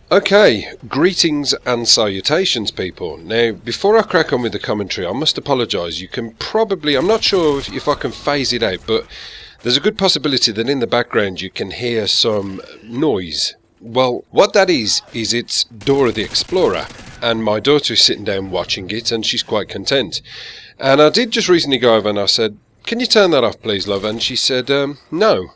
Okay, greetings and salutations people. Now, before I crack on with the commentary, I must apologise. You can probably, I'm not sure if I can phase it out, but there's a good possibility that in the background you can hear some noise. Well, what that is it's Dora the Explorer, and my daughter is sitting down watching it, and she's quite content. And I did just recently go over and I said, "Can you turn that off please, love?" And she said, no.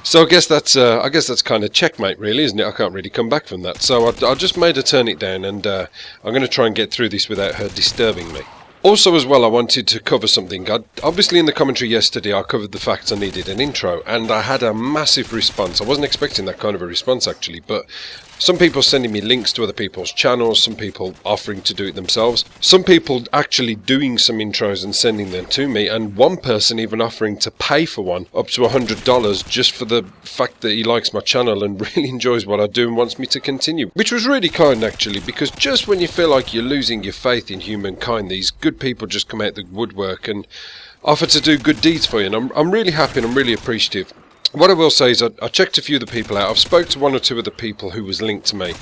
So I guess that's kind of checkmate, really, isn't it? I can't really come back from that. So I just made her turn it down, and I'm going to try and get through this without her disturbing me. Also, as well, I wanted to cover something. Obviously, in the commentary yesterday, I covered the fact I needed an intro, and I had a massive response. I wasn't expecting that kind of a response, actually, but some people sending me links to other people's channels, some people offering to do it themselves, some people actually doing some intros and sending them to me, and one person even offering to pay for one, up to $100, just for the fact that he likes my channel and really enjoys what I do and wants me to continue. Which was really kind, actually, because just when you feel like you're losing your faith in humankind, these good people just come out the woodwork and offer to do good deeds for you, and I'm really happy and I'm really appreciative. What I will say is I checked a few of the people out. I've spoke to one or two of the people who was linked to me.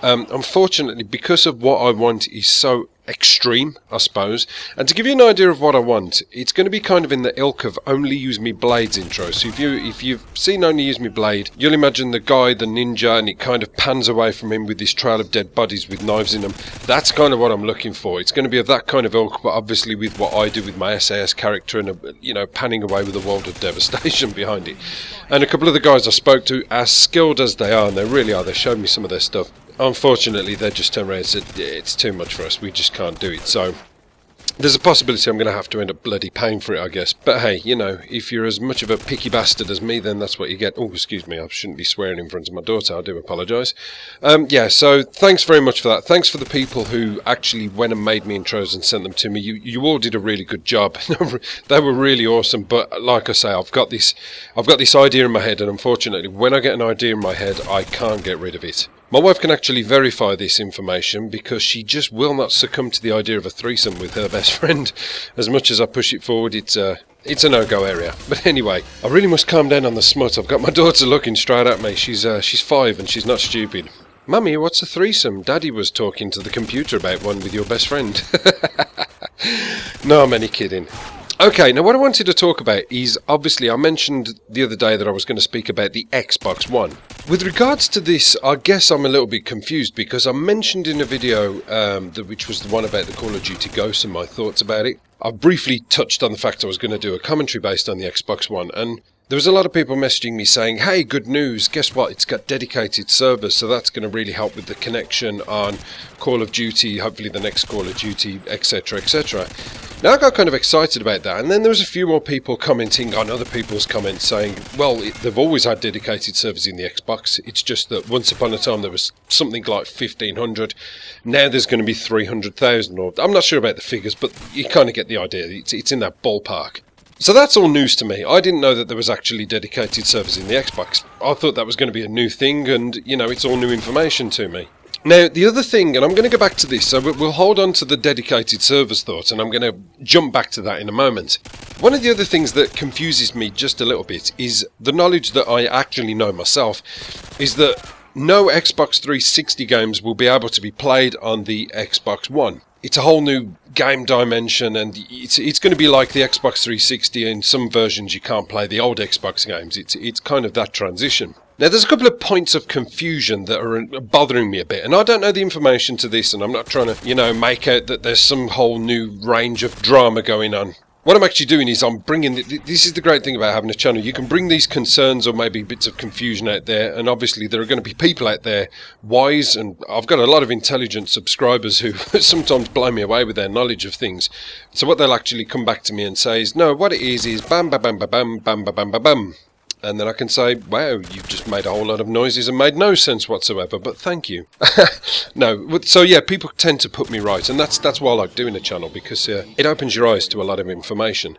Unfortunately, because of what I want is so extreme, I suppose. And to give you an idea of what I want, it's going to be kind of in the ilk of Only Use Me Blade's intro. So if you've seen Only Use Me Blade, you'll imagine the guy, the ninja, and it kind of pans away from him with this trail of dead bodies with knives in them. That's kind of what I'm looking for. It's going to be of that kind of ilk, but obviously with what I do with my SAS character and, panning away with a world of devastation behind it. And a couple of the guys I spoke to, as skilled as they are, and they really are, they showed me some of their stuff. Unfortunately, they just turned around and said, it's too much for us, we just can't do it. So there's a possibility I'm going to have to end up bloody paying for it, I guess. But hey, if you're as much of a picky bastard as me, then that's what you get. Oh, excuse me, I shouldn't be swearing in front of my daughter, I do apologise. So thanks very much for that. Thanks for the people who actually went and made me intros and sent them to me. You all did a really good job. They were really awesome, but like I say, I've got this idea in my head, and unfortunately, when I get an idea in my head, I can't get rid of it. My wife can actually verify this information because she just will not succumb to the idea of a threesome with her best friend. As much as I push it forward, it's a no-go area. But anyway, I really must calm down on the smut. I've got my daughter looking straight at me. She's 5 and she's not stupid. "Mummy, what's a threesome? Daddy was talking to the computer about one with your best friend." No, I'm only kidding. Okay, now what I wanted to talk about is, obviously I mentioned the other day that I was going to speak about the Xbox One. With regards to this, I guess I'm a little bit confused because I mentioned in a video, which was the one about the Call of Duty Ghosts and my thoughts about it. I briefly touched on the fact I was going to do a commentary based on the Xbox One, and there was a lot of people messaging me saying, "Hey, good news, guess what, it's got dedicated servers, so that's going to really help with the connection on Call of Duty, hopefully the next Call of Duty, etc, etc. Now I got kind of excited about that, and then there was a few more people commenting on other people's comments saying, well, they've always had dedicated servers in the Xbox, it's just that once upon a time there was something like 1,500, now there's going to be 300,000, or I'm not sure about the figures, but you kind of get the idea, it's in that ballpark. So that's all news to me. I didn't know that there was actually dedicated servers in the Xbox. I thought that was going to be a new thing, and, it's all new information to me. Now, the other thing, and I'm going to go back to this, so we'll hold on to the dedicated servers thought, and I'm going to jump back to that in a moment. One of the other things that confuses me just a little bit is the knowledge that I actually know myself, is that no Xbox 360 games will be able to be played on the Xbox One. It's a whole new game dimension, and it's going to be like the Xbox 360. In some versions you can't play the old Xbox games. It's kind of that transition. Now there's a couple of points of confusion that are bothering me a bit, and I don't know the information to this, and I'm not trying to, make out that there's some whole new range of drama going on. What I'm actually doing is I'm bringing, this is the great thing about having a channel, you can bring these concerns or maybe bits of confusion out there, and obviously there are going to be people out there, wise, and I've got a lot of intelligent subscribers who sometimes blow me away with their knowledge of things. So what they'll actually come back to me and say is, no, what it is bam, bam, bam, bam, bam, bam, bam, bam, bam. And then I can say, wow, you've just made a whole lot of noises and made no sense whatsoever, but thank you. No, so yeah, people tend to put me right, and that's why I like doing a channel, because it opens your eyes to a lot of information.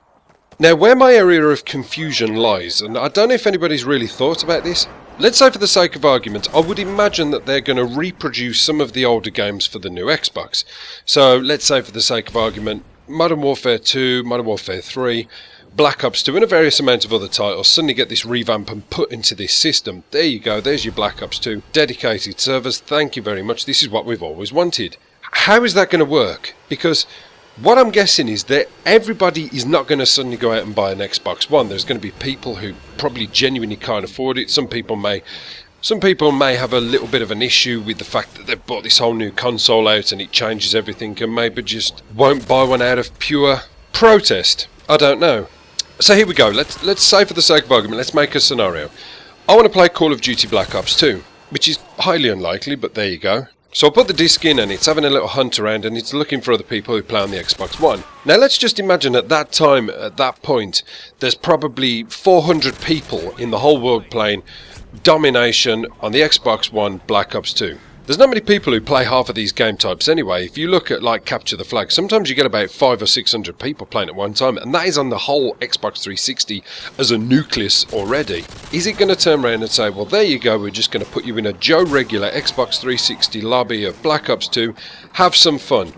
Now, where my area of confusion lies, and I don't know if anybody's really thought about this, let's say for the sake of argument, I would imagine that they're going to reproduce some of the older games for the new Xbox. So let's say for the sake of argument, Modern Warfare 2, Modern Warfare 3, Black Ops 2 and a various amount of other titles suddenly get this revamp and put into this system. There you go, there's your Black Ops 2. Dedicated servers, thank you very much, this is what we've always wanted. How is that going to work? Because what I'm guessing is that everybody is not going to suddenly go out and buy an Xbox One. There's going to be people who probably genuinely can't afford it. Some people may have a little bit of an issue with the fact that they've bought this whole new console out and it changes everything, and maybe just won't buy one out of pure protest. I don't know. So here we go. Let's say, for the sake of argument, let's make a scenario. I want to play Call of Duty Black Ops 2, which is highly unlikely, but there you go. So I put the disc in and it's having a little hunt around and it's looking for other people who play on the Xbox One. Now let's just imagine at that time, at that point, there's probably 400 people in the whole world playing Domination on the Xbox One Black Ops 2. There's not many people who play half of these game types anyway. If you look at like Capture the Flag, sometimes you get about 500 or 600 people playing at one time, and that is on the whole Xbox 360 as a nucleus already. Is it going to turn around and say, well, there you go, we're just going to put you in a Joe regular Xbox 360 lobby of Black Ops 2, have some fun?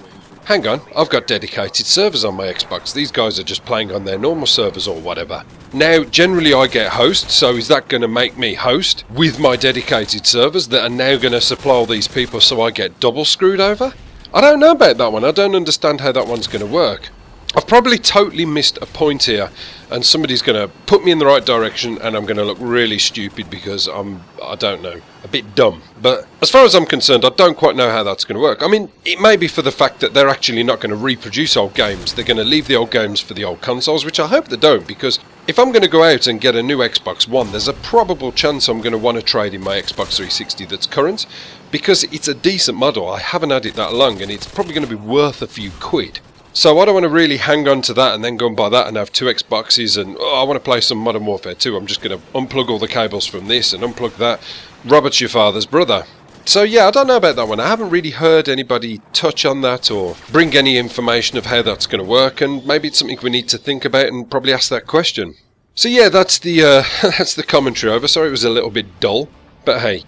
Hang on, I've got dedicated servers on my Xbox. These guys are just playing on their normal servers or whatever. Now, generally I get host, so is that going to make me host with my dedicated servers that are now going to supply all these people so I get double screwed over? I don't know about that one. I don't understand how that one's going to work. I've probably totally missed a point here, and somebody's going to put me in the right direction and I'm going to look really stupid because I don't know, a bit dumb. But as far as I'm concerned, I don't quite know how that's going to work. I mean, it may be for the fact that they're actually not going to reproduce old games. They're going to leave the old games for the old consoles, which I hope they don't, because if I'm going to go out and get a new Xbox One, there's a probable chance I'm going to want to trade in my Xbox 360 that's current, because it's a decent model. I haven't had it that long and it's probably going to be worth a few quid. So I don't want to really hang on to that and then go and buy that and have two Xboxes and I want to play some Modern Warfare 2. I'm just going to unplug all the cables from this and unplug that. Robert's your father's brother. So yeah, I don't know about that one. I haven't really heard anybody touch on that or bring any information of how that's going to work, and maybe it's something we need to think about and probably ask that question. So yeah, that's the that's the commentary over. Sorry it was a little bit dull, but hey,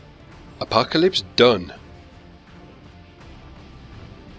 apocalypse done.